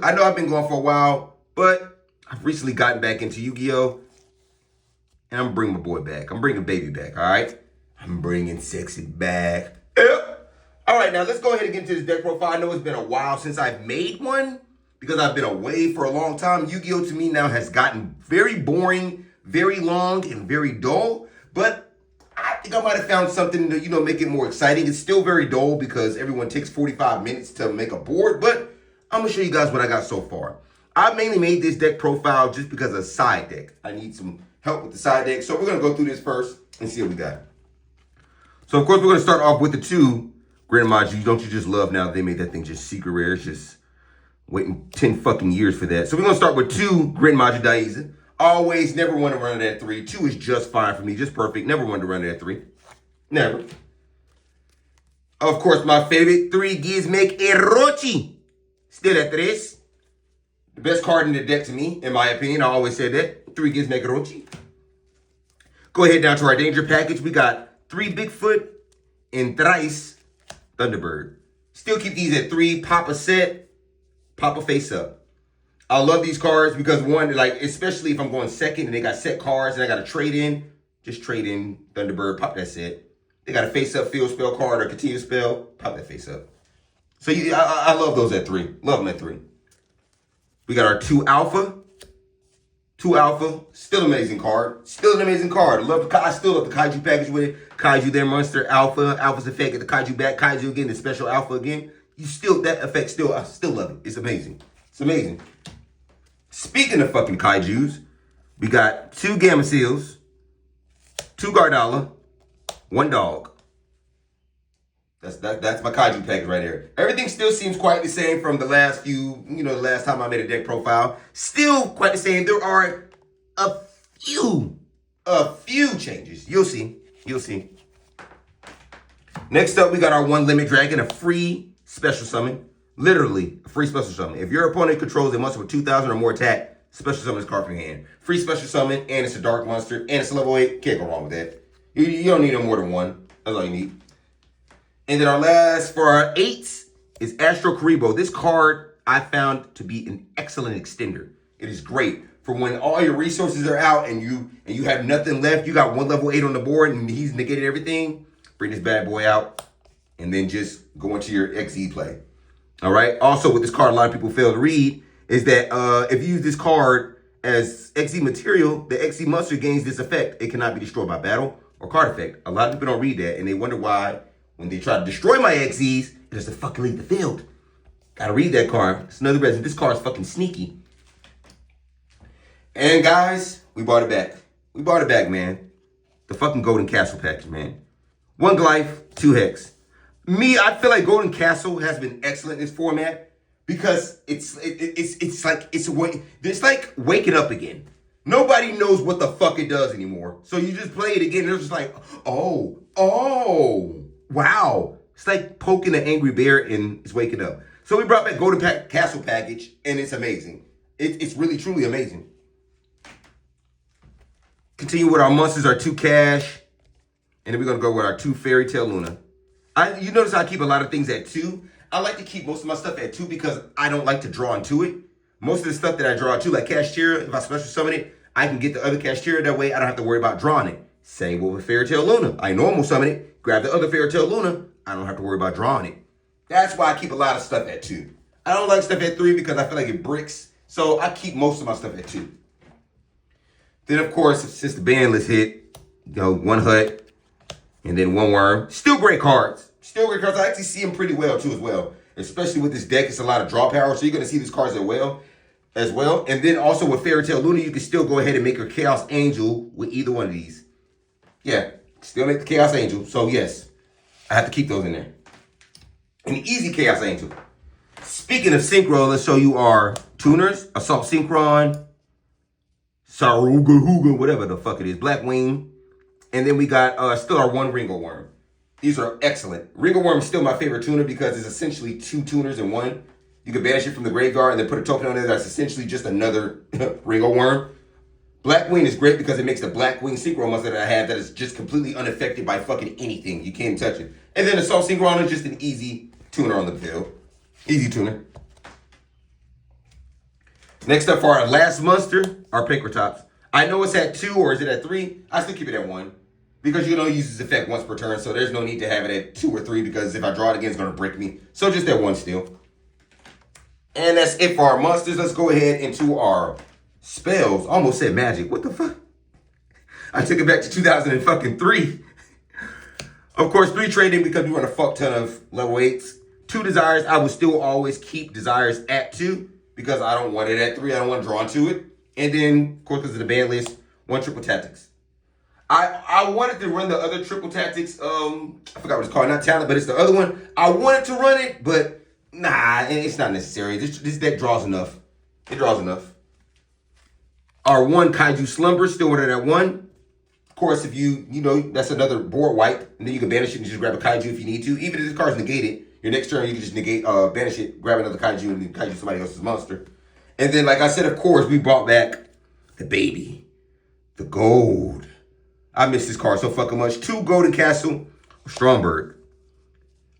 I know I've been gone for a while, but I've recently gotten back into Yu-Gi-Oh! And I'm bringing my boy back. I'm bringing baby back, all right? I'm bringing sexy back. Yep. All right, now let's go ahead and get into this deck profile. I know it's been a while since I've made one because I've been away for a long time. Yu-Gi-Oh! To me now has gotten very boring, very long, and very dull. But I think I might have found something to, make it more exciting. It's still very dull because everyone takes 45 minutes to make a board. But I'm going to show you guys what I got so far. I mainly made this deck profile just because of side deck. I need some help with the side deck. So we're going to go through this first and see what we got. So, of course, we're going to start off with the 2 GREN MAJU. Don't you just love now that they made that thing just secret rare? It's just waiting 10 fucking years for that. So we're going to start with 2 GREN MAJU Daiza. Always never want to run it at 3. 2 is just fine for me, just perfect. Never wanted to run it at 3. Never. Of course, my favorite 3 Gizmek Erochi. Still at 3. The best card in the deck to me, in my opinion. I always said that. 3 Gizmek Erochi. Go ahead down to our danger package. We got 3 Bigfoot and thrice Thunderbird. Still keep these at 3. Pop a set, pop a face up. I love these cards because one, especially if I'm going second and they got set cards and I got to trade in, just trade in Thunderbird, pop that set. They got a face up field spell card or continue spell, pop that face up. So I love those at 3. Love them at 3. We got our 2 Alpha. 2 Alpha, still amazing card. Still an amazing card. I still love the Kaiju package with it. Kaiju there, Monster, Alpha. Alpha's effect, get the Kaiju back. Kaiju again, the special Alpha again. That effect I still love it. It's amazing. It's amazing. Speaking of fucking Kaijus, we got 2 Gamma Seals, 2 Gardala, 1 dog. That's my Kaiju package right here. Everything still seems quite the same from the last few, the last time I made a deck profile. Still quite the same. There are a few changes. You'll see. You'll see. Next up, we got our 1 Limit Dragon, a free special summon. Literally, a free special summon. If your opponent controls a monster with 2,000 or more attack, special summon this card from your hand. Free special summon, and it's a dark monster, and it's a level 8. Can't go wrong with that. You don't need no more than 1. That's all you need. And then our last for our 8s is Astro Karibo. This card I found to be an excellent extender. It is great for when all your resources are out and you have nothing left. You got 1 level 8 on the board and he's negated everything. Bring this bad boy out and then just go into your XE play. All right. Also, with this card, a lot of people fail to read is that if you use this card as XE material, the XE monster gains this effect. It cannot be destroyed by battle or card effect. A lot of people don't read that and they wonder why. When they try to destroy my XEs, it doesn't fucking leave the field. Gotta read that card. It's another reason this card's fucking sneaky. And guys, we brought it back. We brought it back, man. The fucking Golden Castle package, man. 1 Glyph, 2 Hex. I feel like Golden Castle has been excellent in this format because it's like waking up again. Nobody knows what the fuck it does anymore. So you just play it again and it's just like, oh. Wow. It's like poking an angry bear and it's waking up. So we brought back Golden Castle package and it's amazing. It's really, truly amazing. Continue with our monsters, our 2 Cash. And then we're going to go with our 2 Fairy Tale Luna. You notice I keep a lot of things at 2. I like to keep most of my stuff at 2 because I don't like to draw into it. Most of the stuff that I draw to, like Cashtira, if I special summon it, I can get the other Cashtira. That way I don't have to worry about drawing it. Same with Fairy Tale Luna. I normal summon it. Grab the other Fairy Tale Luna, I don't have to worry about drawing it. That's why I keep a lot of stuff at 2. I don't like stuff at 3 because I feel like it bricks. So I keep most of my stuff at 2. Then, of course, since the ban list hit, 1 Hut and then 1 Worm. Still great cards. Still great cards. I actually see them pretty well, too, as well. Especially with this deck, it's a lot of draw power. So you're going to see these cards as well. And then also with Fairy Tale Luna, you can still go ahead and make your Chaos Angel with either one of these. Yeah. Still make the Chaos Angel. So, yes, I have to keep those in there. An easy Chaos Angel. Speaking of Synchro, let's show you our tuners. Assault Synchron. Saruga Hooga, whatever the fuck it is. Blackwing. And then we got still our 1 Ringo Worm. These are excellent. Ringo Worm is still my favorite tuner because it's essentially 2 tuners in 1. You can banish it from the graveyard and then put a token on it that's essentially just another Ringo Worm. Blackwing is great because it makes the Blackwing Synchro monster that I have that is just completely unaffected by fucking anything. You can't touch it. And then Assault Synchron is just an easy tuner on the field. Easy tuner. Next up for our last monster, our Pinker Tops. I know it's at 2 or is it at 3? I still keep it at 1. Because you can only use this effect once per turn, so there's no need to have it at 2 or 3 because if I draw it again, it's going to break me. So just at 1 still. And that's it for our monsters. Let's go ahead into our spells. Almost said magic. What the fuck? I took it back to 2003. Of course, 3 trading because we run a fuck ton of level 8s. 2 desires. I will still always keep desires at 2 because I don't want it at 3. I don't want to draw into it. And then, of course, because of the ban list, 1 triple tactics. I wanted to run the other triple tactics. I forgot what it's called. Not talent, but it's the other one. I wanted to run it, but nah, it's not necessary. This deck draws enough. It draws enough. Our 1 Kaiju Slumber, still running at 1. Of course, if you know, that's another board wipe. And then you can banish it and just grab a Kaiju if you need to. Even if this card's negated, your next turn you can just negate, banish it, grab another Kaiju, and then Kaiju somebody else's monster. And then, like I said, of course, we brought back the baby. The gold. I miss this card so fucking much. 2 Golden Castle, Stromberg.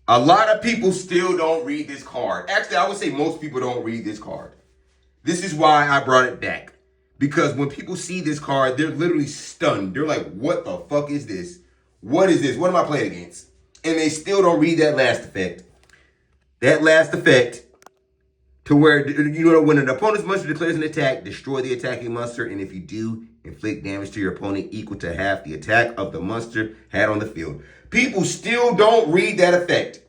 A lot of people still don't read this card. Actually, I would say most people don't read this card. This is why I brought it back. Because when people see this card, they're literally stunned. They're like, what the fuck is this? What is this? What am I playing against? And they still don't read that last effect. That last effect to where, you know, when an opponent's monster declares an attack, destroy the attacking monster. And if you do, inflict damage to your opponent equal to half the attack of the monster had on the field. People still don't read that effect.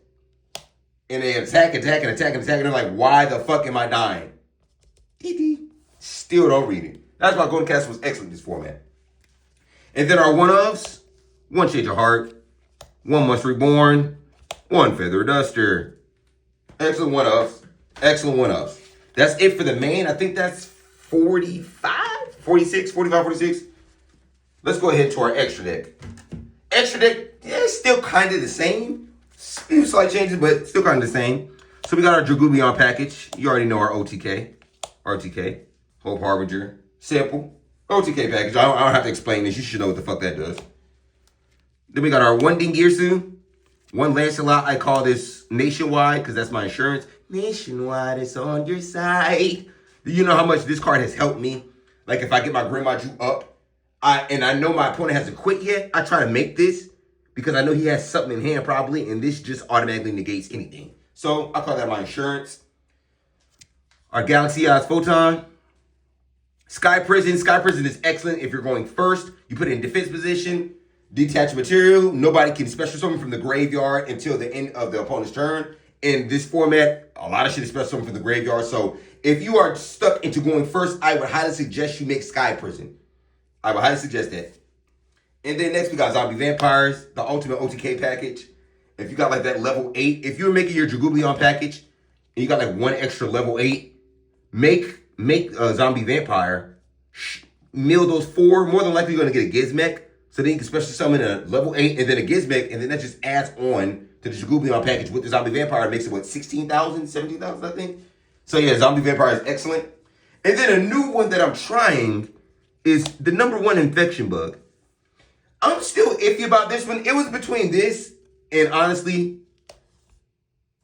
And they attack. And they're like, why the fuck am I dying? Still don't read it. That's why Golden Castle was excellent in this format. And then our one-ofs, 1 Change of Heart, 1 Monster Reborn, 1 Feather Duster. Excellent one-offs. Excellent one-offs. That's it for the main. I think that's 45, 46. Let's go ahead to our extra deck. Extra deck, yeah, it's still kind of the same. Few slight changes, but still kind of the same. So we got our Dragubion package. You already know our OTK. RTK. Hope Harbinger. Simple. OTK package. I don't have to explain this. You should know what the fuck that does. Then we got our 1 Dingirsu. 1 Lancelot. I call this Nationwide because that's my insurance. Nationwide is on your side. Do you know how much this card has helped me? Like if I get my GREN MAJU up, and I know my opponent hasn't quit yet, I try to make this because I know he has something in hand probably, and this just automatically negates anything. So I call that my insurance. Our Galaxy Eyes Photon. Sky Prison. Sky Prison is excellent if you're going first. You put it in defense position. Detach material. Nobody can special summon from the graveyard until the end of the opponent's turn. In this format, a lot of shit is special summon from the graveyard. So if you are stuck into going first, I would highly suggest you make Sky Prison. I would highly suggest that. And then next we got Zombie Vampires, the ultimate OTK package. If you got like that level 8, if you're making your Dragubion package and you got like 1 extra level 8, make a Zombie Vampire, mill those 4, more than likely you're going to get a Gizmek. So then you can special summon a level 8 and then a Gizmek, and then that just adds on to the Dragubion package with the Zombie Vampire. It makes it, what, 16,000, 17,000, I think? So yeah, Zombie Vampire is excellent. And then a new one that I'm trying is the #1 Infection Bug. I'm still iffy about this one. It was between this and, honestly,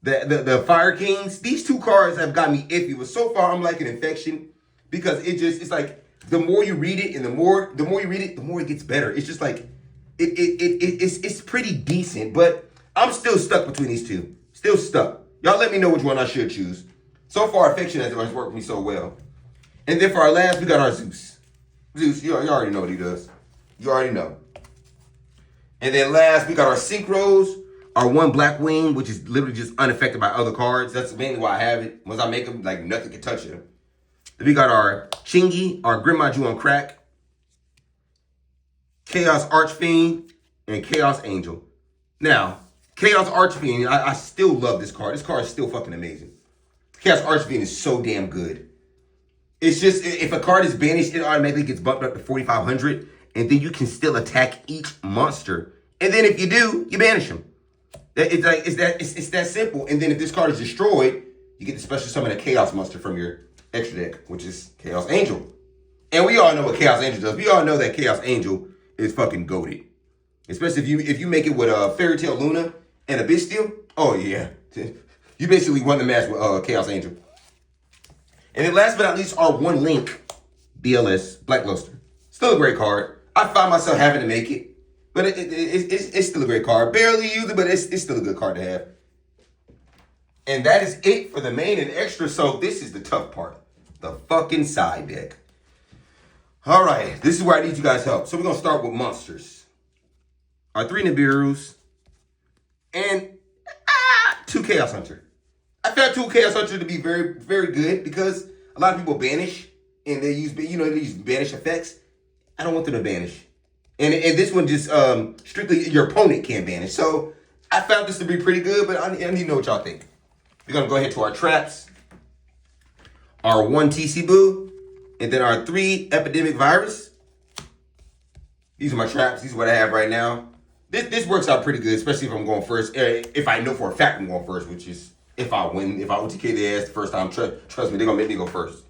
the Fire Kings. These 2 cards have got me iffy. But so far, I'm liking Infection because it's like the more you read it and the more you read it, the more it gets better. It's just like, it's pretty decent. But I'm still stuck between these 2. Still stuck. Y'all let me know which one I should choose. So far, Affection has worked for me so well. And then for our last, we got our Zeus. Zeus, you already know what he does. You already know. And then last, we got our Synchros, our 1 Black Wing, which is literally just unaffected by other cards. That's mainly why I have it. Once I make them, like nothing can touch him. Then we got our Chingy, our GREN MAJU on crack, Chaos Archfiend, and Chaos Angel. Now, Chaos Archfiend, I still love this card. This card is still fucking amazing. Chaos Archfiend is so damn good. It's just, if a card is banished, it automatically gets bumped up to 4,500, and then you can still attack each monster. And then if you do, you banish them. It's that simple. And then if this card is destroyed, you get to special summon a Chaos monster from your extra deck, which is Chaos Angel. And we all know what Chaos Angel does. We all know that Chaos Angel is fucking goated. Especially if you make it with Fairy Tail Luna and Abyss Steel. Oh yeah. You basically won the match with Chaos Angel. And then last but not least, our one link, BLS, Black Luster. Still a great card. I find myself having to make it. But it's still a great card. Barely use it, but it's still a good card to have. And that is it for the main and extra. So this is the tough part. The fucking side deck. All right. This is where I need you guys' help. So we're going to start with monsters. Our 3 Nibiru's. And 2 Chaos Hunter. I found 2 Chaos Hunter to be very, very good because a lot of people banish. And they use, they use banish effects. I don't want them to banish. And this one just strictly your opponent can banish. So I found this to be pretty good, but I need to know what y'all think. We're going to go ahead to our traps. Our 1 TC Boo. And then our 3 Epidemic Virus. These are my traps. These are what I have right now. This works out pretty good, especially if I'm going first. If I know for a fact I'm going first, which is if I win. If I OTK their ass the first time, trust me, they're going to make me go first.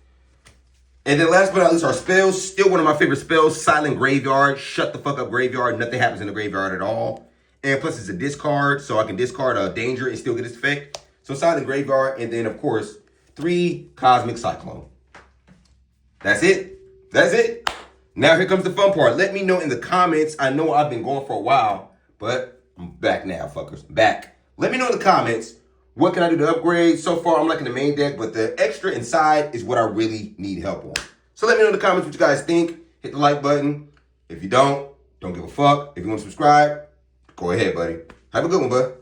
And then last but not least, our spells. Still one of my favorite spells. Silent Graveyard. Shut the fuck up Graveyard. Nothing happens in the graveyard at all. And plus it's a discard, so I can discard a danger and still get its effect. So Silent Graveyard. And then, of course, 3 Cosmic Cyclone. That's it. That's it. Now here comes the fun part. Let me know in the comments. I know I've been going for a while, but I'm back now, fuckers. Back. Let me know in the comments. What can I do to upgrade? So far, I'm liking the main deck, but the extra inside is what I really need help on. So let me know in the comments what you guys think. Hit the like button. If you don't give a fuck. If you want to subscribe, go ahead, buddy. Have a good one, bud.